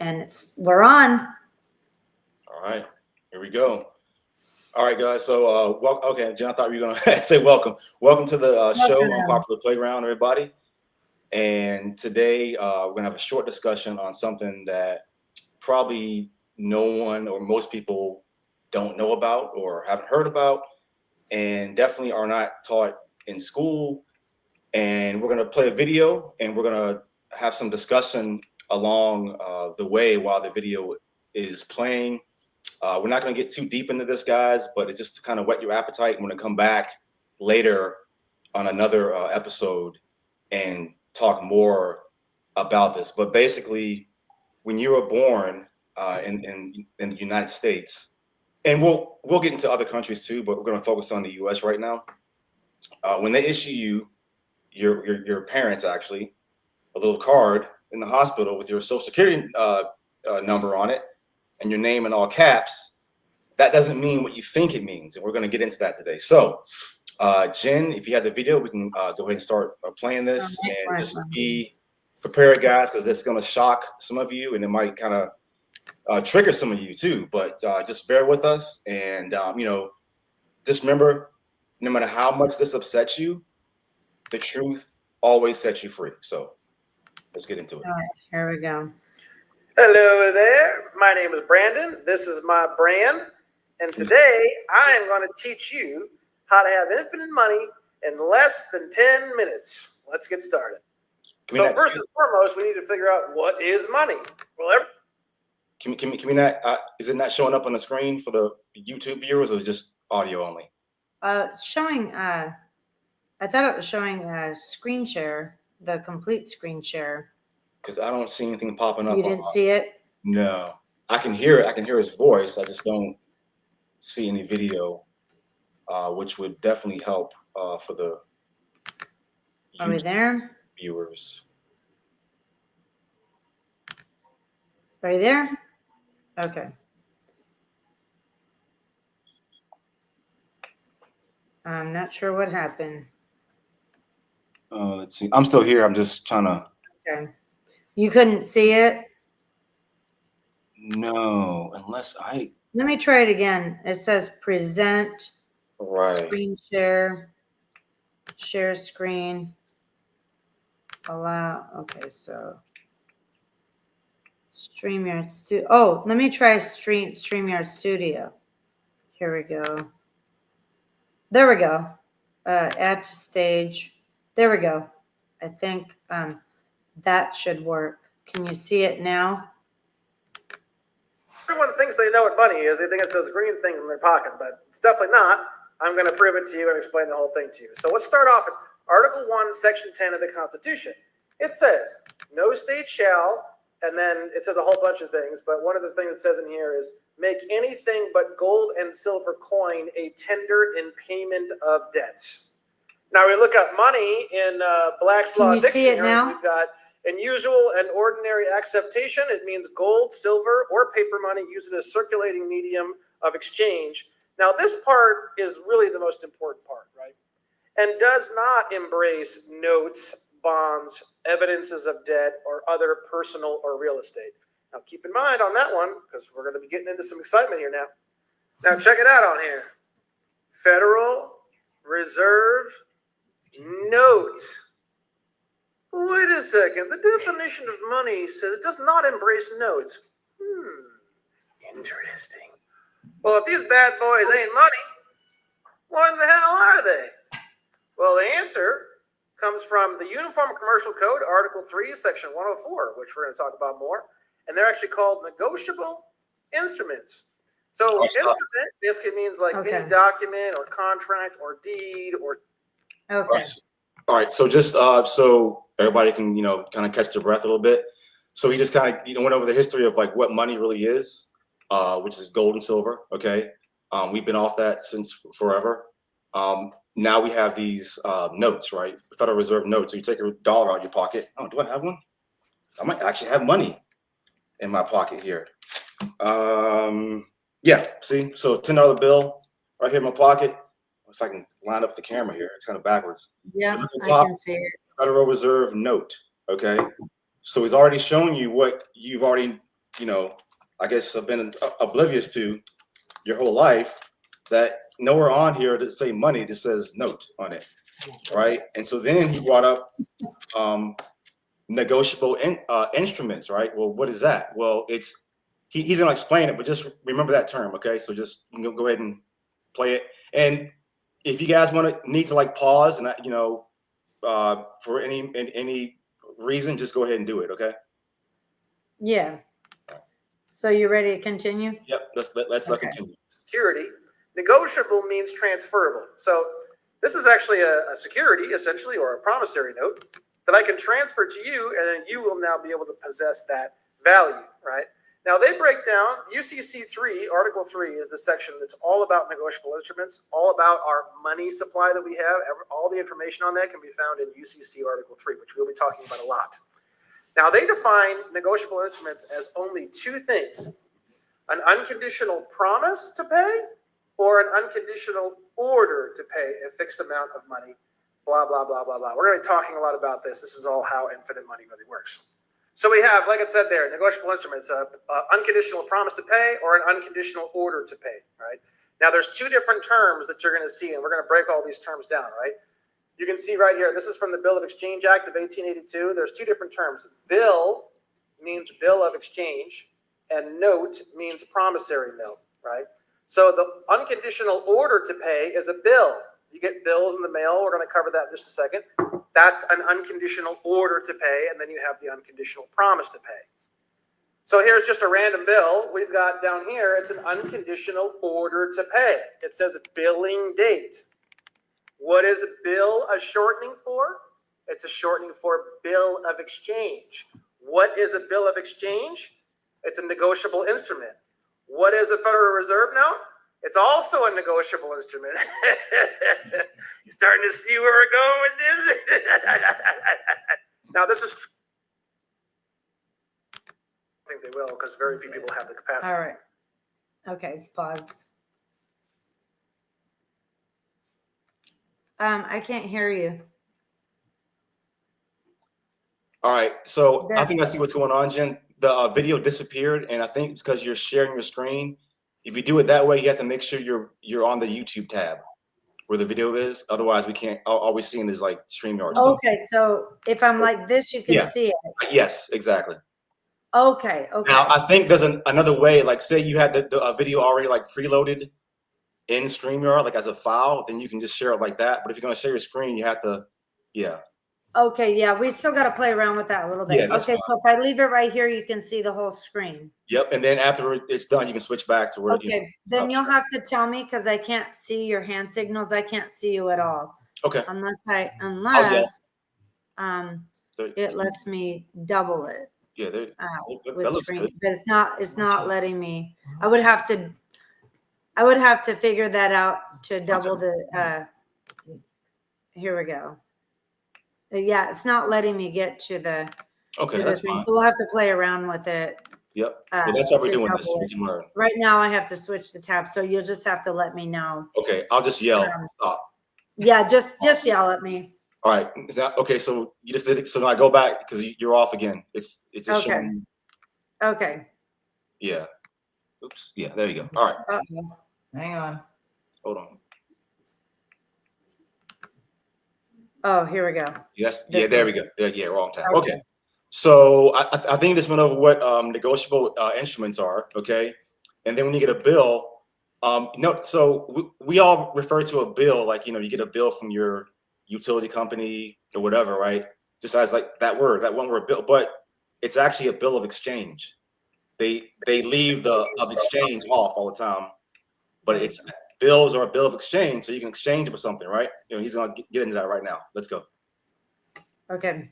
And we're on. All right, here we go. All right, guys. So, okay, Jen, I thought you were gonna say welcome. Welcome to the show, Unpopular Playground, everybody. And today we're gonna have a short discussion on something that probably no one or most people don't know about or haven't heard about, and definitely are not taught in school. And we're gonna play a video, and we're gonna have some discussion along the way while the video is playing. We're not going to get too deep into this, guys, but it's just to kind of whet your appetite. I'm going to come back later on another episode and talk more about this. But basically, when you were born in the United States, and we'll get into other countries too, but we're going to focus on the U.S. right now. When they issue you, your parents actually, a little card in the hospital with your Social Security number on it and your name in all caps, that doesn't mean what you think it means. And we're going to get into that today. So, Jen, if you had the video, we can go ahead and start playing this and just be prepared, guys, because it's going to shock some of you and it might kind of trigger some of you too. But just bear with us. And, just remember, no matter how much this upsets you, the truth always sets you free. So let's get into it. All right, here we go. Hello there. My name is Brandon. This is my brand. And today I am going to teach you how to have infinite money in less than 10 minutes. Let's get started. So first and foremost, we need to figure out what is money. Well, can we not? Is it not showing up on the screen for the YouTube viewers, or just audio only? Showing. I thought it was showing screen share, the complete screen share. Because I don't see anything popping up. You didn't see it? No, I can hear it. I can hear his voice. I just don't see any video, which would definitely help for the Are we there? Viewers. Are you there? Okay. I'm not sure what happened. Let's see. I'm still here. I'm just trying to. Okay. You couldn't see it? No, unless I. Let me try it again. It says present, right. Screen share, share screen, allow. Okay, so StreamYard Studio. Oh, let me try StreamYard Studio. Here we go. There we go. Add to stage. There we go. I think that should work. Can you see it now? Everyone thinks they know what money is. They think it's those green things in their pocket, but it's definitely not. I'm going to prove it to you and explain the whole thing to you. So let's start off at Article 1, Section 10 of the Constitution. It says, no state shall, and then it says a whole bunch of things, but one of the things it says in here is, make anything but gold and silver coin a tender in payment of debts. Now we look at money in Black's Law Dictionary. See it now? We've got in usual and ordinary acceptation, it means gold, silver, or paper money used as a circulating medium of exchange. Now, this part is really the most important part, right? And does not embrace notes, bonds, evidences of debt, or other personal or real estate. Now, keep in mind on that one, because we're going to be getting into some excitement here now. Now, check it out on here. Federal Reserve note. Wait a second. The definition of money says it does not embrace notes. Interesting. Well, if these bad boys ain't money, what in the hell are they? Well, the answer comes from the Uniform Commercial Code, Article 3, Section 104, which we're going to talk about more. And they're actually called negotiable instruments. So instrument basically means like any document or contract or deed or. Okay. All right. So just so everybody can, kind of catch their breath a little bit. So he just kind of, went over the history of like what money really is, which is gold and silver. Okay. We've been off that since forever. Now we have these notes, right? Federal Reserve notes. So you take a dollar out of your pocket. Oh, do I have one? I might actually have money in my pocket here. Yeah, see? So $10 bill right here in my pocket. If I can line up the camera here, it's kind of backwards. Yeah, I can see it. Federal Reserve note, okay? So he's already shown you what you've already I guess have been oblivious to your whole life, that nowhere on here does say money, just says note on it, right? And so then he brought up negotiable instruments, right? Well, what is that? Well, he's gonna explain it, but just remember that term, okay? So just go ahead and play it. And if you guys need to like pause and for any reason, just go ahead and do it, okay? Yeah. So you ready to continue? Yep. Let's continue. Security. Negotiable means transferable. So this is actually a security, essentially, or a promissory note that I can transfer to you, and then you will now be able to possess that value, right? Now they break down UCC 3, Article 3 is the section that's all about negotiable instruments, all about our money supply that we have. All the information on that can be found in UCC Article 3, which we'll be talking about a lot. Now they define negotiable instruments as only two things: an unconditional promise to pay or an unconditional order to pay a fixed amount of money, blah, blah, blah, blah, blah. We're going to be talking a lot about this. This is all how infinite money really works. So we have, like it said there, negotiable instruments, unconditional promise to pay or an unconditional order to pay, right? Now there's two different terms that you're going to see, and we're going to break all these terms down, right? You can see right here, this is from the Bill of Exchange Act of 1882. There's two different terms. Bill means bill of exchange, and note means promissory note, right? So the unconditional order to pay is a bill. You get bills in the mail. We're going to cover that in just a second. That's an unconditional order to pay, and then you have the unconditional promise to pay. So here's just a random bill. We've got down here, it's an unconditional order to pay. It says billing date. What is a bill a shortening for? It's a shortening for bill of exchange. What is a bill of exchange? It's a negotiable instrument. What is a Federal Reserve note? It's also a negotiable instrument. You're starting to see where we're going with this? Now, this is... I think they will, because very few people have the capacity. All right. Okay, it's paused. I can't hear you. All right, so I think I see what's going on, Jen. The video disappeared, and I think it's because you're sharing your screen. If you do it that way, you have to make sure you're on the YouTube tab where the video is. Otherwise, we can't. All we're seeing is like StreamYard stuff. Okay, so if I'm like this, you can see it. Yes, exactly. Okay. Now, I think there's another way. Like, say you had the video already like preloaded in StreamYard, like as a file, then you can just share it like that. But if you're going to share your screen, you have to, Okay, yeah, we still got to play around with that a little bit. Yeah, okay, fine. So if I leave it right here, you can see the whole screen. Yep, and then after it's done, you can switch back to where. Okay, then you'll have to tell me because I can't see your hand signals. I can't see you at all. Okay. Unless it lets me double it. Yeah, with screen, good. But it's not letting me. I would have to figure that out to double the. Here we go. Yeah, it's not letting me get to the. Okay, that's fine. So we'll have to play around with it. Yep. Well, that's why we're doing this. We can learn. Right now, I have to switch the tab, so you'll just have to let me know. Okay, I'll just yell. Stop. Yeah, just yell at me. All right. Is that okay? So you just did it. So now I go back because you're off again. It's just okay. Showing. Okay. Yeah. Oops. Yeah. There you go. All right. Uh-oh. Hang on. Hold on. Oh, here we go. Yes. Yeah. There we go. Yeah. Wrong tab. Okay. So I think this went over what negotiable instruments are. Okay. And then when you get a bill, so we all refer to a bill like, you get a bill from your utility company or whatever, right? Just as like that one word bill, but it's actually a bill of exchange. They leave the of exchange off all the time, but it's bills are a bill of exchange, so you can exchange it for something, right? He's gonna get into that right now. Let's go. Okay.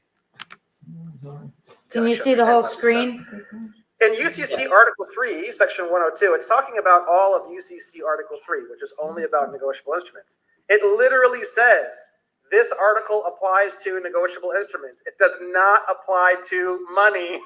Can you see the whole screen? In UCC Article 3, Section 102, it's talking about all of UCC Article 3, which is only about negotiable instruments. It literally says, this article applies to negotiable instruments. It does not apply to money.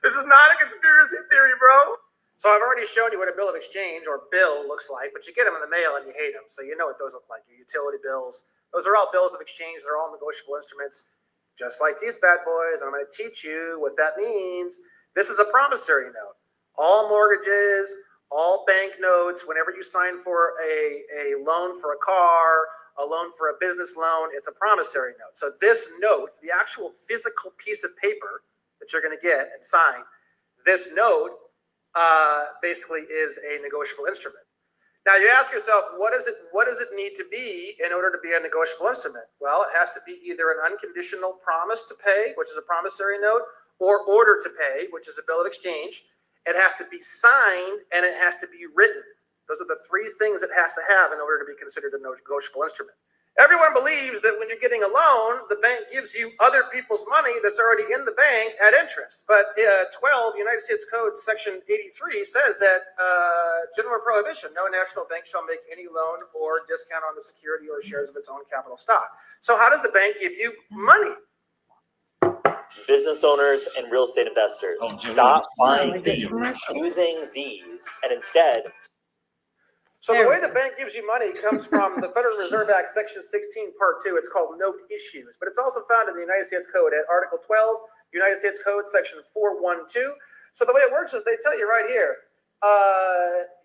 This is not a conspiracy theory, bro. So I've already shown you what a bill of exchange or bill looks like, but you get them in the mail and you hate them. So you know what those look like, your utility bills. Those are all bills of exchange. They're all negotiable instruments, just like these bad boys. I'm going to teach you what that means. This is a promissory note. All mortgages, all bank notes, whenever you sign for a loan for a car, a loan for a business loan, it's a promissory note. So this note, the actual physical piece of paper that you're going to get and sign, this note basically is a negotiable instrument. Now you ask yourself, what does it need to be in order to be a negotiable instrument? Well, it has to be either an unconditional promise to pay, which is a promissory note, or order to pay, which is a bill of exchange. It has to be signed and it has to be written. Those are the three things it has to have in order to be considered a negotiable instrument. Everyone believes that when you're getting a loan, the bank gives you other people's money that's already in the bank at interest. But 12 United States Code Section 83 says that general prohibition, no national bank shall make any loan or discount on the security or shares of its own capital stock. So how does the bank give you money? Business owners and real estate investors, stop buying these, using these, and instead. So the way the bank gives you money comes from the Federal Reserve Act, Section 16, Part 2. It's called note issues, but it's also found in the United States Code at Article 12, United States Code, Section 412. So the way it works is they tell you right here,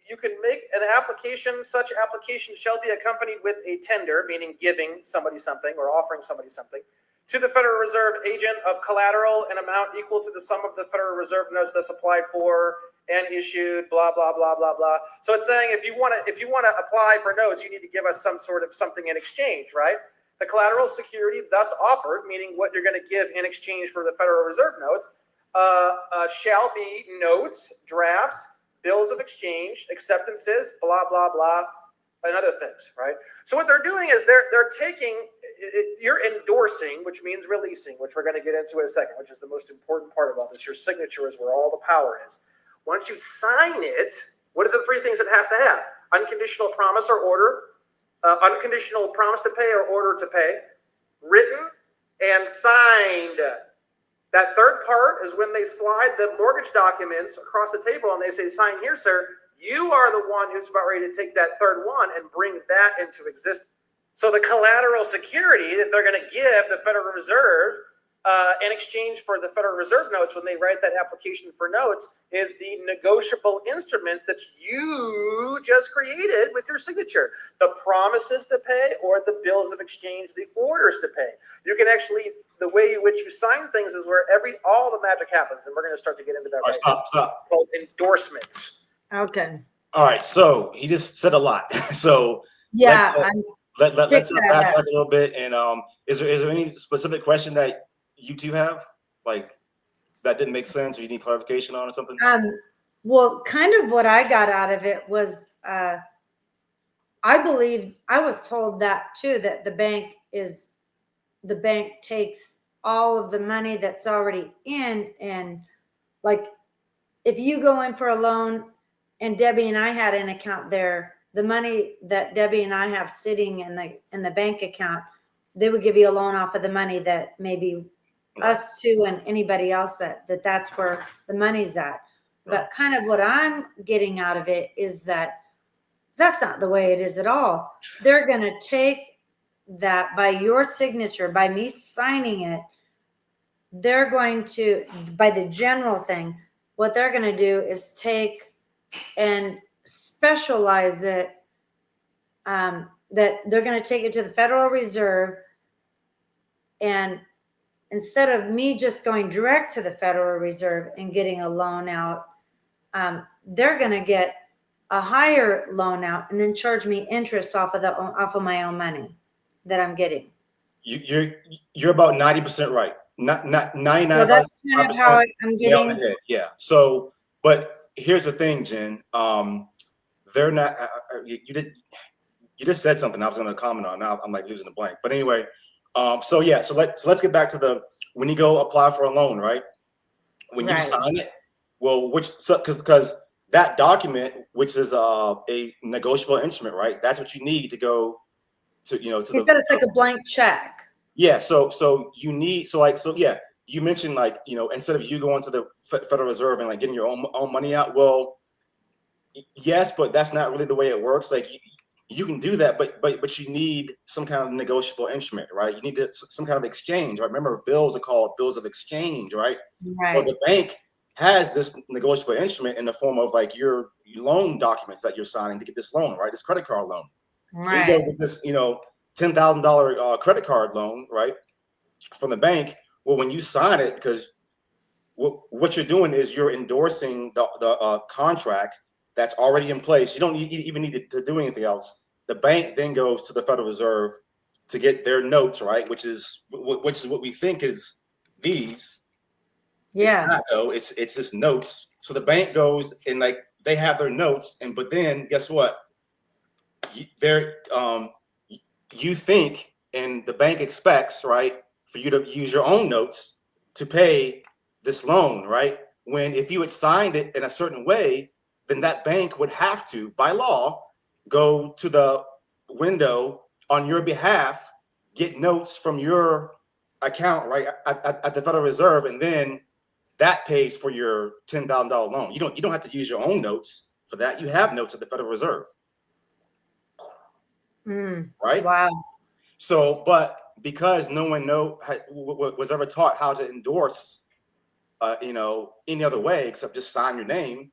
you can make an application. Such application shall be accompanied with a tender, meaning giving somebody something or offering somebody something, to the Federal Reserve agent of collateral, an amount equal to the sum of the Federal Reserve notes that's applied for and issued, blah, blah, blah, blah, blah. So it's saying if you want to apply for notes, you need to give us some sort of something in exchange, right? The collateral security thus offered, meaning what you're going to give in exchange for the Federal Reserve notes, shall be notes, drafts, bills of exchange, acceptances, blah, blah, blah, and other things, right? So what they're doing is they're taking, you're endorsing, which means releasing, which we're going to get into in a second, which is the most important part of all this. Your signature is where all the power is. Once you sign it, what are the three things it has to have? Unconditional promise or order, unconditional promise to pay or order to pay, written and signed. That third part is when they slide the mortgage documents across the table and they say, sign here, sir. You are the one who's about ready to take that third one and bring that into existence. So the collateral security that they're going to give the Federal Reserve in exchange for the Federal Reserve notes when they write that application for notes is the negotiable instruments that you just created with your signature. The promises to pay or the bills of exchange, the orders to pay. You can actually, the way in which you sign things is where all the magic happens. And we're going to start to get into that. All right, stop. It's called endorsements. Okay. All right, so he just said a lot. So yeah, let's backtrack a little bit. And is there any specific question that you two have, like that didn't make sense or you need clarification on or something? Well, kind of what I got out of it was I believe I was told that too, that the bank takes all of the money that's already in, and like if you go in for a loan and Debbie and I had an account there, the money that Debbie and I have sitting in the bank account, they would give you a loan off of the money that maybe us two and anybody else that's where the money's at. But kind of what I'm getting out of it is that that's not the way it is at all. They're going to take that by your signature, by me signing it, they're going to, by the general thing, what they're going to do is take and specialize it, that they're going to take it to the Federal Reserve, and instead of me just going direct to the Federal Reserve and getting a loan out, they're going to get a higher loan out and then charge me interest off of my own money that I'm getting. You're about 90% right. Not 99%. So that's kind of how I'm getting. Yeah. So, but here's the thing, Jen. They're not. You just said something I was going to comment on. Now I'm like losing the blank. But anyway, so let's get back to when you go apply for a loan, right? When you sign it, well, because that document, which is a negotiable instrument, right? That's what you need to go to, He said it's like a blank check. Yeah. So you need, yeah. You mentioned instead of you going to the Federal Reserve and getting your own money out. Well, yes, but that's not really the way it works. Like you can do that, but you need some kind of negotiable instrument, right? You need some kind of exchange, right? Remember, bills are called bills of exchange, right? Right. Well, the bank has this negotiable instrument in the form of like your loan documents that you're signing to get this loan, right? This credit card loan. So you go with this, $10,000 credit card loan, right, from the bank. Well, when you sign it, because what you're doing is you're endorsing the contract that's already in place. You don't even need to do anything else. The bank then goes to the Federal Reserve to get their notes, right, which is what we think is these. Yeah. It's not, though. It's just notes. So the bank goes and like they have their notes, but then guess what? You think, and the bank expects, right, for you to use your own notes to pay this loan, right? When if you had signed it in a certain way, then that bank would have to, by law, go to the window on your behalf, get notes from your account, right, at the Federal Reserve, and then that pays for your $10,000 loan. You don't have to use your own notes for that. You have notes at the Federal Reserve. Right? Wow. So, but because no one was ever taught how to endorse, any other way except just sign your name,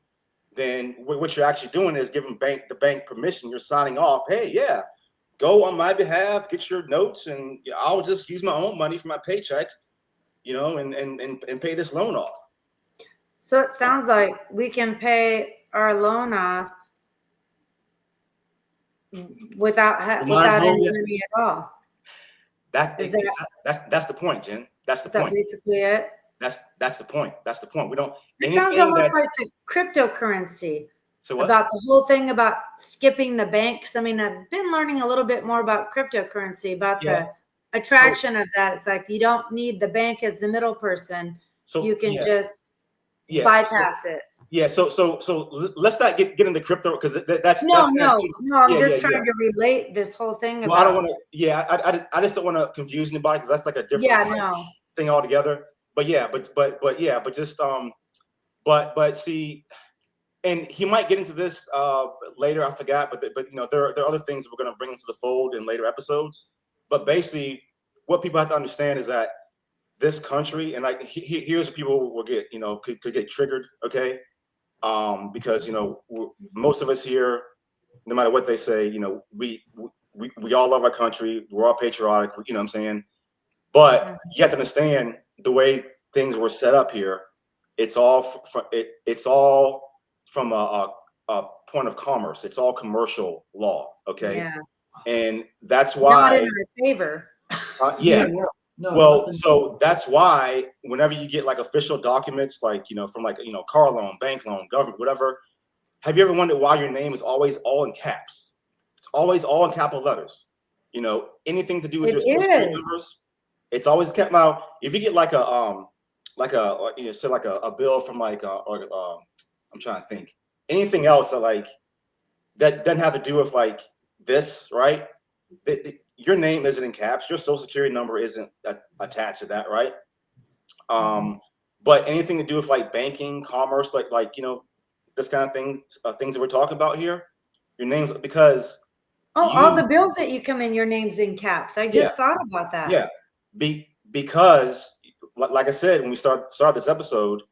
then what you're actually doing is giving the bank permission. You're signing off. Hey, yeah, go on my behalf, get your notes, and I'll just use my own money for my paycheck, and pay this loan off. So it sounds like we can pay our loan off without any money at all. That's the point, Jen. That's the point. Basically it. That's the point. That's the point. We don't. It sounds almost like the cryptocurrency. So what? About the whole thing about skipping the banks. I mean, I've been learning a little bit more about cryptocurrency, about the attraction of that. It's like you don't need the bank as the middle person. So you can just bypass it. Yeah. So let's not get into crypto because that's no. I'm just trying to relate this whole thing. Well, I don't want to. Yeah, I just don't want to confuse anybody because that's like a different thing altogether. But see, and he might get into this later. I forgot, but there are other things that we're going to bring into the fold in later episodes. But basically, what people have to understand is that this country, and like here's what people will get, could get triggered. Okay. Because most of us here, no matter what they say, we all love our country. We're all patriotic. You know what I'm saying? But you have to understand the way things were set up here. It's all from a point of commerce. It's all commercial law. Okay. Yeah. And that's why. Not in our favor. No, well, so that's why whenever you get like official documents, like, from like, car loan, bank loan, government, whatever, have you ever wondered why your name is always all in caps? It's always all in capital letters. Anything to do with your social security numbers, it's always kept. Now, if you get like a bill from like, I'm trying to think, anything else that doesn't have to do with like this, right? Your name isn't in caps. Your social security number isn't attached to that, right? But anything to do with like banking, commerce, like this kind of thing, things that we're talking about here, your name's because all the bills that you come in, your name's in caps. I just thought about that. Yeah, because like I said when we start this episode,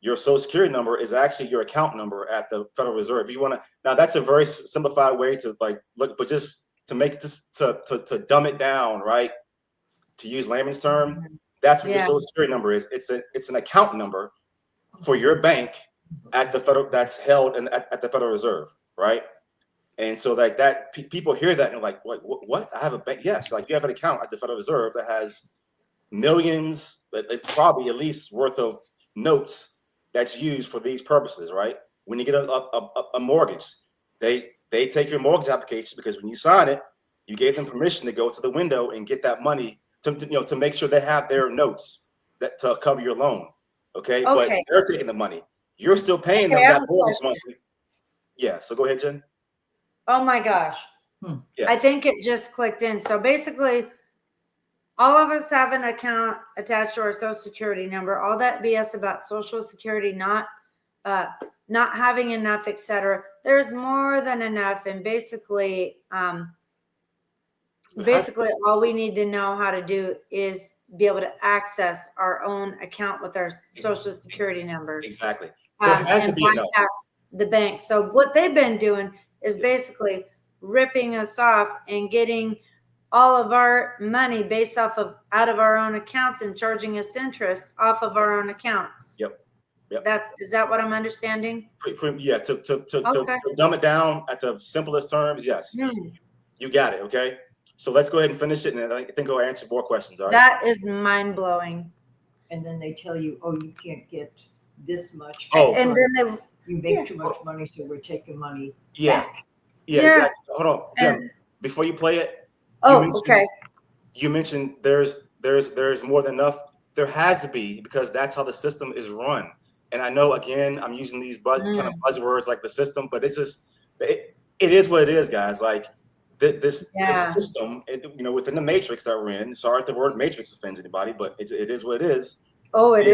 your social security number is actually your account number at the Federal Reserve. If you want to, now that's a very simplified way to like look, but just to make it to dumb it down, right? To use layman's term, that's what your social security number is. It's an account number for your bank at the federal that's held at the Federal Reserve, right? And so like that, people hear that and they're like, what? I have a bank? Yes, like you have an account at the Federal Reserve that has millions, probably at least worth of notes that's used for these purposes, right? When you get a mortgage, they take your mortgage application because when you sign it, you gave them permission to go to the window and get that money to make sure they have their notes to cover your loan. Okay. But they're taking the money. You're still paying them that mortgage monthly. Yeah. So go ahead, Jen. Oh my gosh. Yeah. I think it just clicked in. So basically, all of us have an account attached to our social security number. All that BS about social security not having enough, etc. There's more than enough, and basically all we need to know how to do is be able to access our own account with our social security numbers. Exactly. There has to And be enough. bypass the bank. So what they've been doing is basically ripping us off and getting all of our money based off of out of our own accounts and charging us interest off of our own accounts. Yep. Is that what I'm understanding? Yeah. To dumb it down at the simplest terms, yes. You got it. Okay. So let's go ahead and finish it, and I think I'll answer more questions. All right. That is mind blowing. And then they tell you, oh, you can't get this much. Oh. And then you make too much money, so we're taking money Yeah. back. Yeah. Yeah. Exactly. Hold on, Jim. Before you play it. Okay. You mentioned there's more than enough. There has to be, because that's how the system is run. And I know, again, I'm using these kind of buzzwords like the system, but it's just it is what it is, guys. Like this system, within the matrix that we're in. Sorry if the word matrix offends anybody, but it is what it is. Oh, it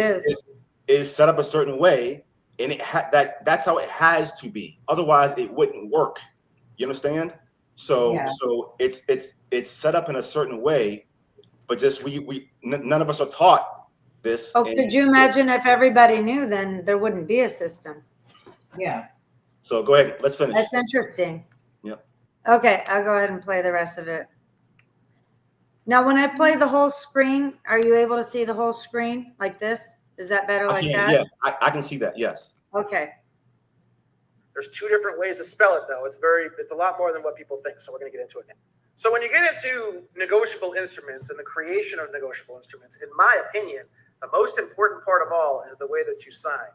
is set up a certain way, and that's how it has to be. Otherwise, it wouldn't work. You understand? So it's set up in a certain way, but just none of us are taught this. Oh, could you imagine if everybody knew? Then there wouldn't be a system. Yeah. So go ahead. Let's finish. That's interesting. Yep. Okay, I'll go ahead and play the rest of it. Now, when I play the whole screen, are you able to see the whole screen like this? Is that better like that? Yeah, I can see that. Yes. Okay. There's two different ways to spell it, though. It's a lot more than what people think. So we're going to get into it now. So when you get into negotiable instruments and the creation of negotiable instruments, in my opinion, the most important part of all is the way that you sign.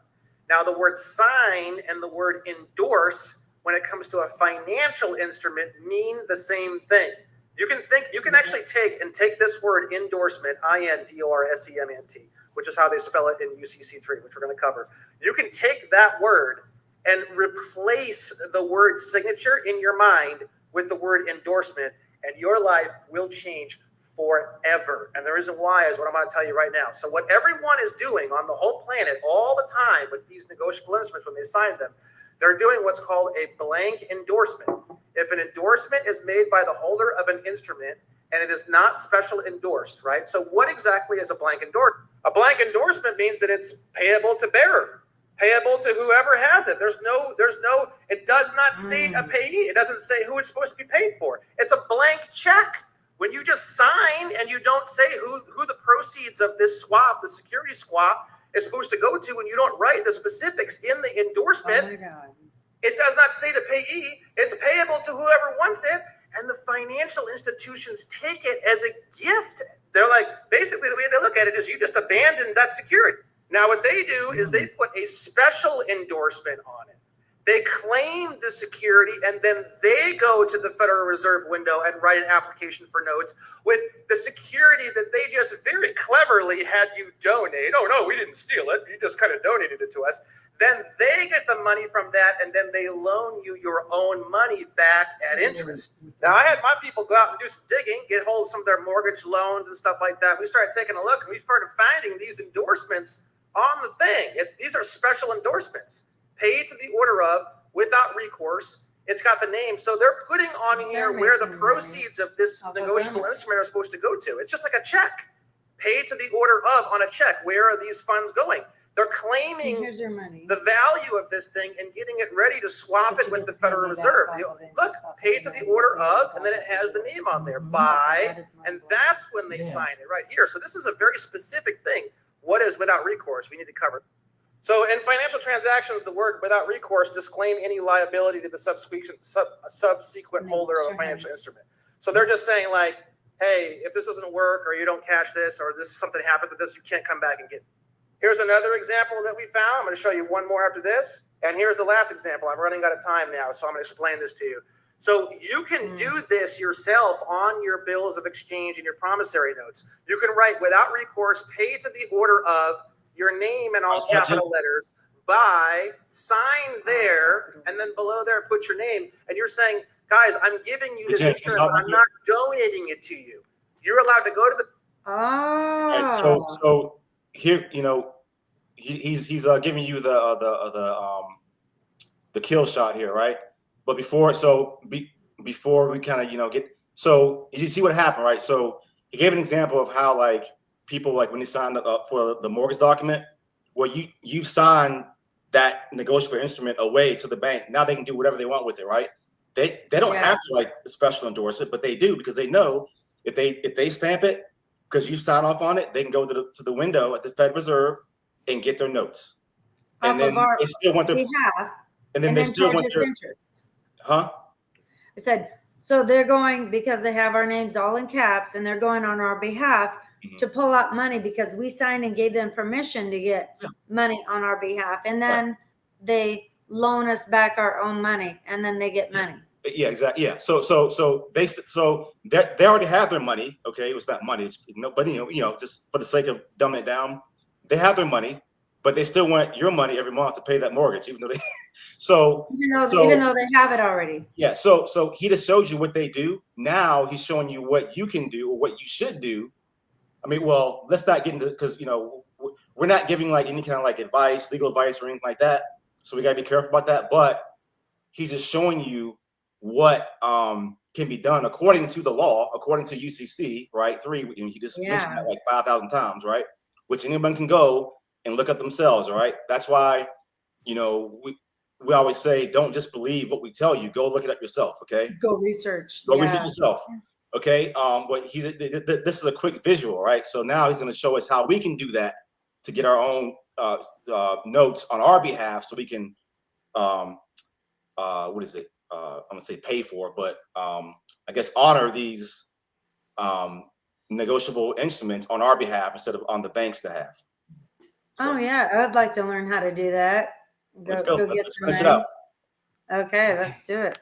Now, the word sign and the word endorse, when it comes to a financial instrument, mean the same thing. You can actually take this word endorsement, INDORSEMNT, which is how they spell it in UCC3, which we're going to cover. You can take that word and replace the word signature in your mind with the word endorsement, and your life will change forever. And the reason why is what I'm going to tell you right now. So what everyone is doing on the whole planet all the time with these negotiable instruments, when they sign them, they're doing what's called a blank endorsement. If an endorsement is made by the holder of an instrument and it is not special endorsed, right? So what exactly is a blank endorsement? A blank endorsement means that it's payable to bearer, payable to whoever has it. It does not state a payee. It doesn't say who it's supposed to be paid for. It's a blank check. When you just sign and you don't say who the proceeds of this swap, the security swap, is supposed to go to, and you don't write the specifics in the endorsement, it does not state a payee. It's payable to whoever wants it, and the financial institutions take it as a gift. They're like, basically the way they look at it is you just abandoned that security. Now what they do is they put a special endorsement on it. They claim the security, and then they go to the Federal Reserve window and write an application for notes with the security that they just very cleverly had you donate. Oh, no, we didn't steal it. You just kind of donated it to us. Then they get the money from that, and then they loan you your own money back at interest. Now, I had my people go out and do some digging, get hold of some of their mortgage loans and stuff like that. We started taking a look, and we started finding these endorsements on the thing. These are special endorsements. Paid to the order of, without recourse. It's got the name. So they're putting on here where the proceeds of this negotiable instrument are supposed to go to. It's just like a check. Paid to the order of on a check. Where are these funds going? They're claiming the value of this thing and getting it ready to swap it with the Federal Reserve. Look, paid to the order of, and then it has the name on there, by, and that's when they sign it right here. So this is a very specific thing. What is without recourse? We need to cover. So in financial transactions, the word without recourse disclaim any liability to the subsequent holder of a financial instrument. So they're just saying like, hey, if this doesn't work or you don't cash this or this something happened to this, you can't come back and get it. Here's another example that we found. I'm going to show you one more after this. And here's the last example. I'm running out of time now, so I'm going to explain this to you. So you can do this yourself on your bills of exchange and your promissory notes. You can write without recourse, pay to the order of, your name in all capital letters, by, sign there, and then below there put your name. And you're saying, guys, I'm giving you this insurance. I'm not donating it to you. You're allowed to go to the. Oh. Right, so here, he's giving you the kill shot here, right? But before we kind of get, so you see what happened, right? So he gave an example of how like people, like when they sign up for the mortgage document, well, you sign that negotiable instrument away to the bank. Now they can do whatever they want with it, right? They don't have to like special endorse it, but they do, because they know if they stamp it because you sign off on it, they can go to the window at the Fed Reserve and get their notes. And then they still want their behalf, and then they still want their interest. Huh? I said, so they're going, because they have our names all in caps, and they're going on our behalf to pull out money because we signed and gave them permission to get money on our behalf. And then they loan us back our own money, and then they get money. Yeah, exactly. Yeah. So they already have their money. Okay. It was not money. It's nobody, just for the sake of dumbing it down, they have their money, but they still want your money every month to pay that mortgage, even though they even though they have it already. Yeah. So he just showed you what they do. Now he's showing you what you can do or what you should do. I mean, well, let's not get into, because we're not giving like any kind of like advice, legal advice or anything like that. So we gotta be careful about that. But he's just showing you what can be done according to the law, according to UCC, right? 3, and he just mentioned that like 5,000 times, right? Which anyone can go and look up themselves, right? That's why, we always say, don't just believe what we tell you. Go look it up yourself, okay? Go research. Go research yourself, okay? But this is a quick visual, right? So now he's going to show us how we can do that to get our own notes on our behalf, so we can, what is it? I'm gonna say pay for, but I guess honor these negotiable instruments on our behalf instead of on the bank's behalf. So, I would like to learn how to do that. Let's go. Get some Let's it out. Okay, let's do it.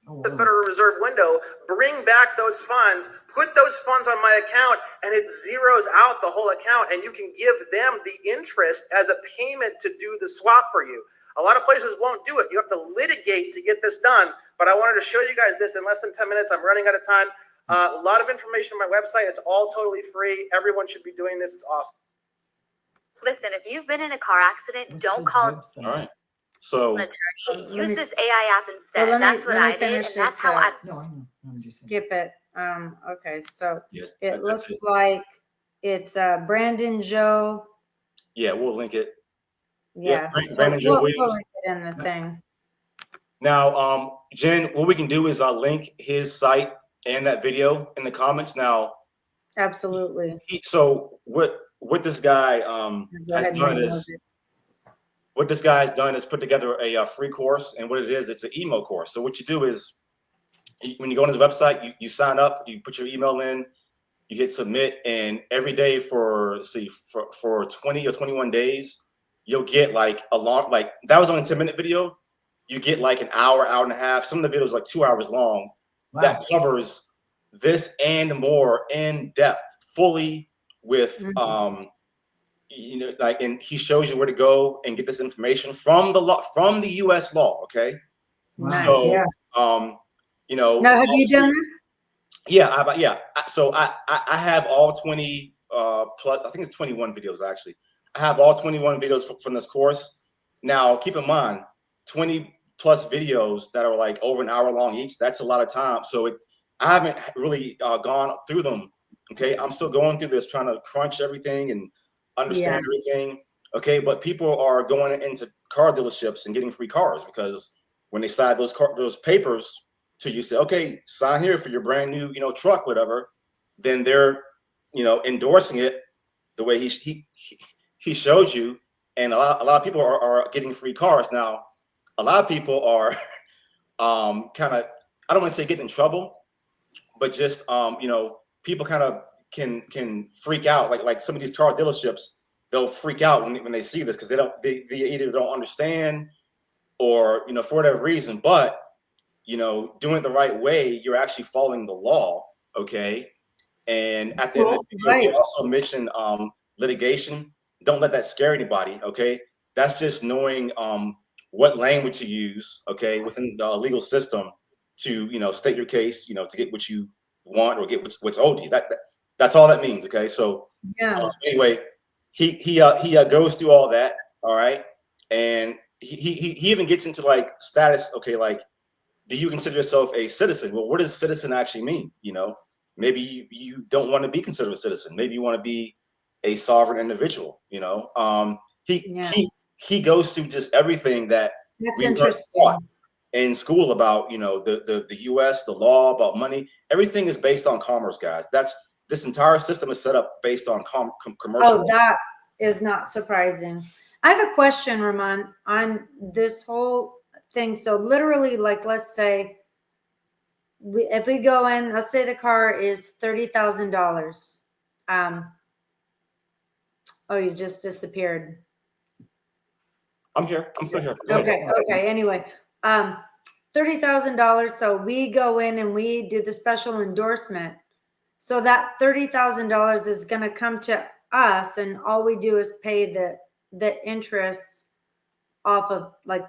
The Federal Reserve window, bring back those funds, put those funds on my account, and it zeroes out the whole account, and you can give them the interest as a payment to do the swap for you. A lot of places won't do it. You have to litigate to get this done, but I wanted to show you guys this in less than 10 minutes. I'm running out of time. A lot of information on my website. It's all totally free. Everyone should be doing this. It's awesome. Listen, if you've been in a car accident, don't call. All right. So an attorney. Use this AI app instead. That's what I did, and that's how I skip it. Okay, so yes, it looks like it's Brandon Joe. Yeah, we'll link it. Yeah, Brandon Joe Williams. We'll link it in the thing. Now, Jen, what we can do is link his site and that video in the comments. Now, absolutely. So what this guy has done is put together a free course, and what it is, it's an email course. So what you do is, when you go on his website, you sign up, you put your email in, you hit submit, and every day for 20 or 21 days, you'll get like that was only a 10-minute video. You get like an hour and a half. Some of the videos like 2 hours long. Wow. That covers this and more in depth, fully with and he shows you where to go and get this information from the law, from the U.S. law. Okay. Nice. So Now, have you done this? Yeah, So I have all 20 plus. I think it's 21 videos actually. I have all 21 videos from this course. Now, keep in mind, 20 plus videos that are like over an hour long each. That's a lot of time. So I haven't really gone through them. Okay, I'm still going through this, trying to crunch everything and understand everything. Okay, but people are going into car dealerships and getting free cars because when they slide those papers to you, say, okay, sign here for your brand new, truck, whatever. Then they're, endorsing it the way he showed you, and a lot of people are getting free cars. Now, a lot of people are kind of, I don't want to say getting in trouble, but just people kind of can freak out. Like some of these car dealerships, they'll freak out when they see this because they either don't understand or for whatever reason. But doing it the right way, you're actually following the law. Okay, and at the end of the video, you also mentioned litigation. Don't let that scare anybody. Okay, that's just knowing what language to use. Okay, within the legal system to state your case. To get what you want or get what's owed to you. That's all that means. Okay, so anyway, he goes through all that. All right, and he even gets into like status. Okay, like, do you consider yourself a citizen? Well, what does citizen actually mean? maybe you don't want to be considered a citizen. Maybe you want to be a sovereign individual. He goes through just everything that That's we weren't interesting. taught in school about, the U.S., the law, about money. Everything is based on commerce, guys. This entire system is set up based on commercial. Oh, that is not surprising. I have a question, Ramon, on this whole thing. So literally, like, let's say if we go in, let's say the car is $30,000. Oh, you just disappeared. I'm here. I'm still here. Go ahead. Okay. Anyway, $30,000. So we go in and we do the special endorsement. So that $30,000 is going to come to us, and all we do is pay the interest off of, like,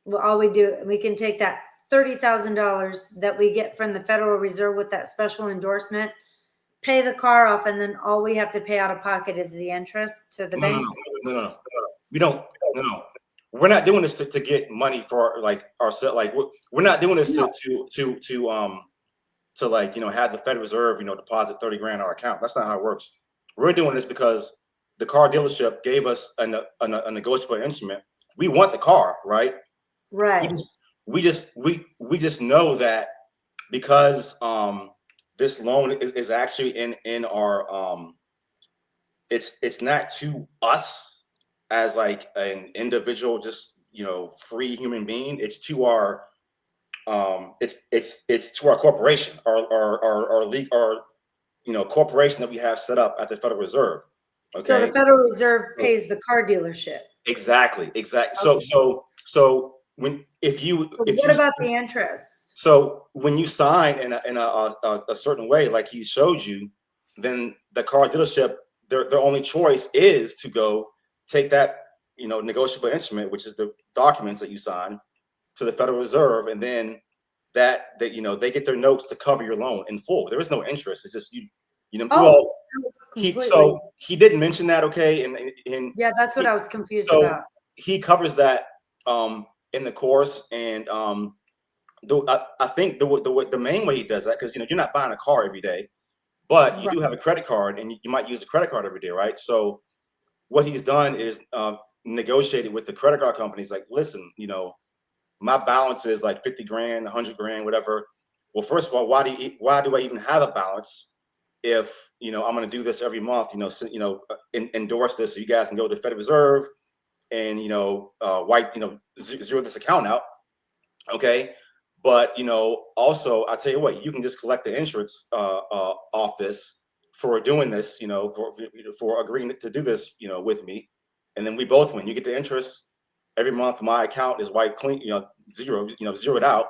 well, all we do, we can take that $30,000 that we get from the Federal Reserve with that special endorsement, pay the car off, and then all we have to pay out of pocket is the interest to the bank. No. We don't. No. We're not doing this to get money for ourselves. Like, we're not doing this to like, have the Federal Reserve, deposit 30 grand in our account. That's not how it works. We're doing this because the car dealership gave us a negotiable instrument. We want the car, right? Right. We just know that because this loan is actually in our it's not to us as like an individual, just free human being. It's to our it's to our corporation, our league, our corporation that we have set up at the Federal Reserve. Okay. So the Federal Reserve pays the car dealership. Exactly. Okay. So what about the interest? So when you sign in a certain way, like he showed you, then the car dealership, their only choice is to go take that negotiable instrument, which is the documents that you sign, to the Federal Reserve, and then they get their notes to cover your loan in full. There is no interest. It's just so he didn't mention that. Okay. And yeah, that's what I was confused about. He covers that in the course, and I think the main way he does that, because you're not buying a car every day, but you do have a credit card, and you might use the credit card every day, right? So what he's done is negotiated with the credit card companies, like, listen, my balance is like 50 grand, 100 grand, whatever. Well, first of all, why do I even have a balance if I'm going to do this every month? Endorse this so you guys can go to the Federal Reserve and wipe zero this account out. Okay. But also, I tell you what, you can just collect the insurance off this for doing this, for agreeing to do this, with me, and then we both win. You get the interest every month. My account is wiped clean, zeroed out.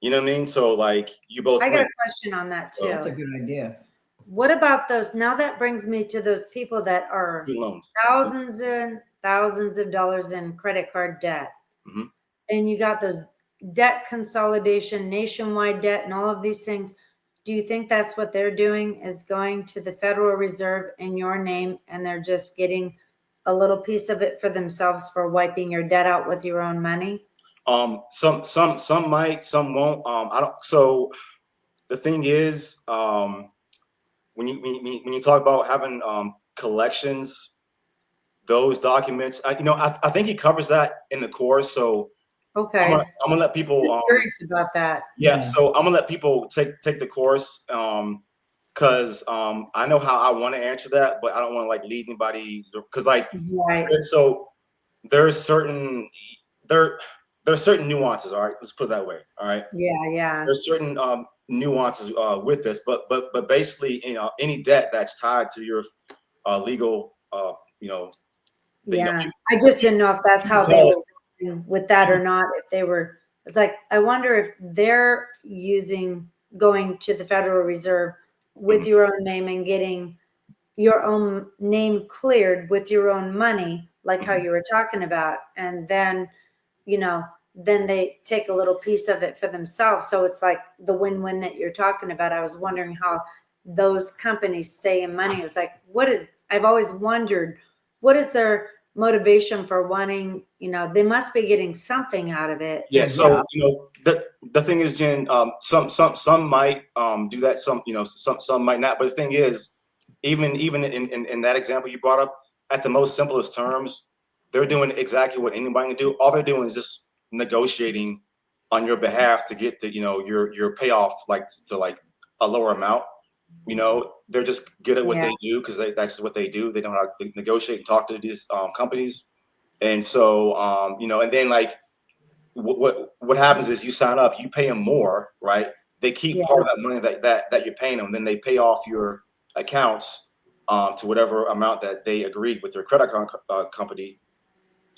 You know what I mean? So like, you both. I got a question on that too. That's a good idea. What about those? Now that brings me to those people that are thousands and thousands of dollars in credit card debt, and you got those debt consolidation, nationwide debt, and all of these things. Do you think that's what they're doing, is going to the Federal Reserve in your name, and they're just getting a little piece of it for themselves for wiping your debt out with your own money? Some might, some won't. I don't. So the thing is, when you talk about having collections, those documents, I think he covers that in the course. So okay, I'm gonna let people. Curious about that. Yeah, so I'm gonna let people take the course, because I know how I want to answer that, but I don't want to like lead anybody, because like so there's certain nuances. All right, let's put it that way. All right. Yeah. There's certain nuances with this, but basically, any debt that's tied to your legal, yeah. I just didn't know if that's how they were with that or not. If they were, it's like, I wonder if they're going to the Federal Reserve with your own name and getting your own name cleared with your own money, like how you were talking about, and then then they take a little piece of it for themselves. So it's like the win-win that you're talking about. I was wondering how those companies stay in money. It was like, I've always wondered, what is their motivation for wanting, they must be getting something out of it. Yeah. So, the thing is, Jen, some might do that. Some might not. But the thing is, even in that example you brought up, at the most simplest terms, they're doing exactly what anybody can do. All they're doing is just negotiating on your behalf to get the, your payoff, like, to like a lower amount. They're just good at what they do, because that's what they do. They know how to negotiate and talk to these companies. And so, and then, like, what happens is you sign up, you pay them more, right? They keep part of that money that you're paying them. Then they pay off your accounts to whatever amount that they agreed with their credit card company.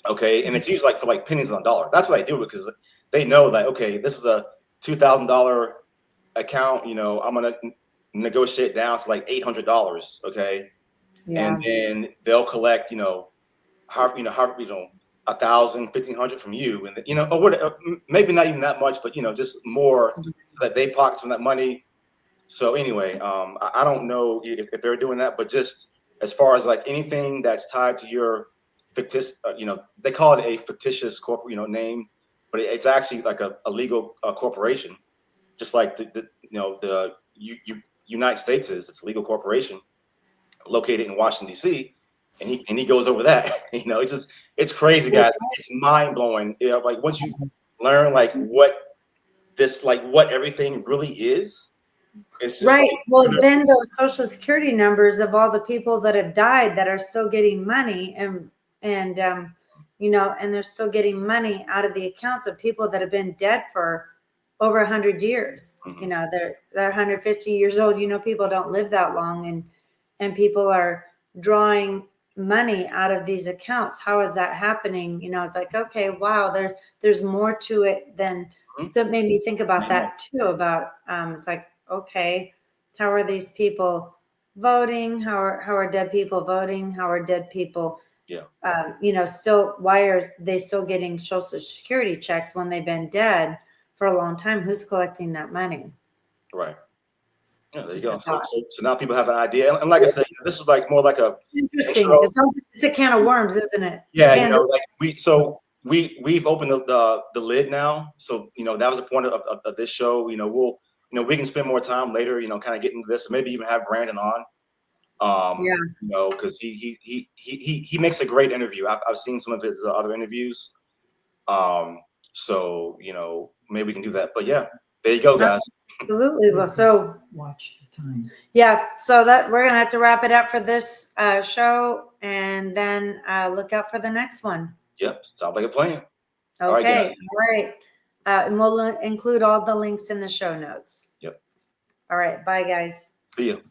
Okay, and it's usually like for like pennies on the dollar. That's what I do, because they know that, okay, this is a $2,000 account. I'm gonna negotiate down to like $800. Okay, and then they'll collect, how 1,000, 1,500 from you, and or whatever, maybe not even that much, but just more, so that they pocket some of that money. So anyway, I don't know if they're doing that, but just as far as like anything that's tied to your fictitious, they call it a fictitious corporate, name, but it's actually like a legal corporation, just like the United States is. It's a legal corporation located in Washington, D.C., and he goes over that. It's crazy, guys. It's mind blowing. Like, once you learn like what everything really is, it's just right. Like, well, then those social security numbers of all the people that have died that are still getting money, and they're still getting money out of the accounts of people that have been dead for over 100 years. They're 150 years old. People don't live that long, and people are drawing money out of these accounts. How is that happening? It's like, okay, wow, there's more to it than. So it made me think about that too, about it's like, okay, how are these people voting? How are dead people voting? How are dead people still, why are they still getting social security checks when they've been dead for a long time? Who's collecting that money? Right. Yeah, there you go. So now people have an idea, and like I said, this is like more like a interesting. It's a can of worms, isn't it? Yeah, like we've opened the lid now. So that was the point of this show. We can spend more time later, kind of getting into this, maybe even have Brandon on. Because he makes a great interview. I've seen some of his other interviews. So maybe we can do that. But yeah, there you go, guys. Absolutely. Well, so watch the time. Yeah, so that we're gonna have to wrap it up for this show, and then look out for the next one. Yep, sounds like a plan. Okay, all right. And we'll include all the links in the show notes. Yep. All right, bye guys. See you.